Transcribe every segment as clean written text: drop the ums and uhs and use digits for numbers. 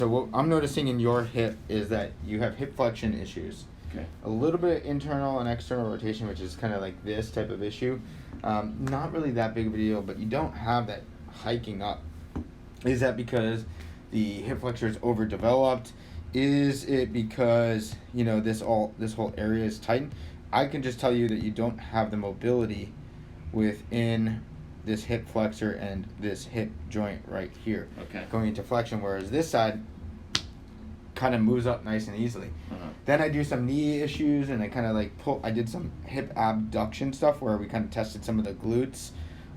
So what I'm noticing in your hip is that you have hip flexion issues. Okay. A little bit of internal and external rotation, which is kind of like this type of issue. Not really that big of a deal, but you don't have that hiking up. Is that because the hip flexor is overdeveloped? Is it because this whole area is tightened? I can just tell you that you don't have the mobility within this hip flexor and this hip joint right here. Okay. Going into flexion, whereas this side kind of moves up nice and easily. Uh-huh. Then I do some knee issues, and I kind of like I did some hip abduction stuff where we kind of tested some of the glutes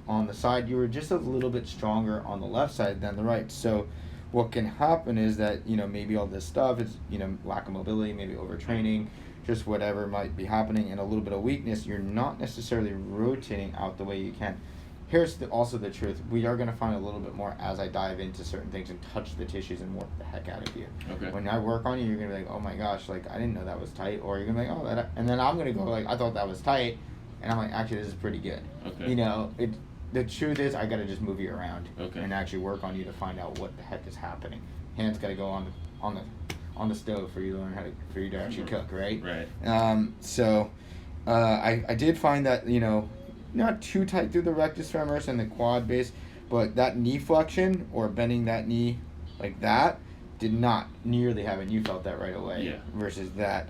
on the side. You were just a little bit stronger on the left side than the right. So what can happen is that maybe all this stuff is lack of mobility, maybe overtraining, just whatever might be happening, and a little bit of weakness. You're not necessarily rotating out the way you can. Here's also the truth. We are going to find a little bit more as I dive into certain things and touch the tissues and work the heck out of you. Okay. When I work on you, you're going to be like, oh my gosh, like I didn't know that was tight. Or you're going to be like, oh, that. And then I'm going to go like, I thought that was tight. And I'm like, actually, this is pretty good. Okay. The truth is I got to just move you around. Okay. And actually work on you to find out what the heck is happening. Hands got to go on the stove for you to learn for you to actually cook, right? Right. So I did find that, not too tight through the rectus femoris and the quad base, but that knee flexion or bending that knee like that did not nearly have it. You felt that right away. Yeah. Versus that.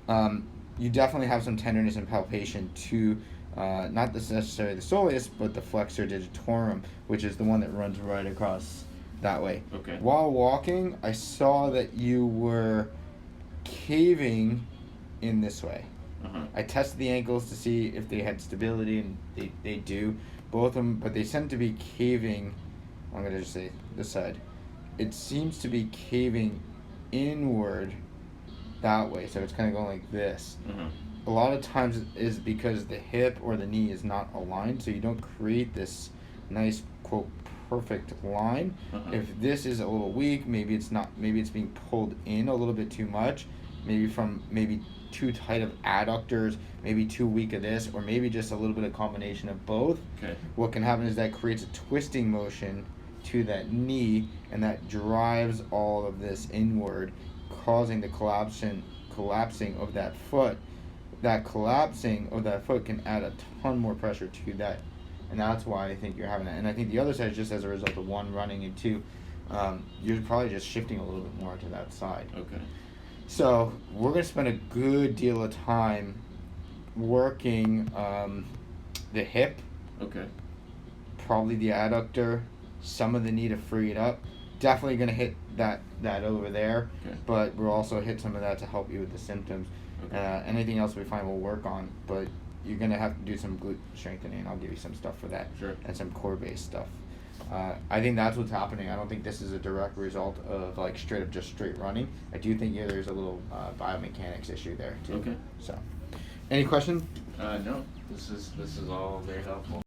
You definitely have some tenderness and palpation to not necessarily the soleus, but the flexor digitorum, which is the one that runs right across that way. Okay. While walking, I saw that you were caving in this way. Uh-huh. I tested the ankles to see if they had stability, and they do, both of them, but they seem to be caving. I'm going to just say this side. It seems to be caving inward that way, so it's kind of going like this. Uh-huh. A lot of times is because the hip or the knee is not aligned, so you don't create this nice, quote, perfect line. Uh-huh. If this is a little weak, maybe it's being pulled in a little bit too much, maybe too tight of adductors, maybe too weak of this, or maybe just a little bit of combination of both. Okay. What can happen is that creates a twisting motion to that knee, and that drives all of this inward, causing the collapsing of that foot. That collapsing of that foot can add a ton more pressure to that, and that's why I think you're having that. And I think the other side is just as a result of one running, and two, you're probably just shifting a little bit more to that side. Okay. So we're going to spend a good deal of time working the hip, Okay. probably the adductor, some of the knee to free it up. Definitely going to hit that over there, Okay. but we'll also hit some of that to help you with the symptoms. Okay. Anything else we find we'll work on, but you're going to have to do some glute strengthening. I'll give you some stuff for that. Sure. And some core-based stuff. I think that's what's happening. I don't think this is a direct result of like straight running. I do think there's a little biomechanics issue there too. Okay. So, any question? No. This is all very helpful.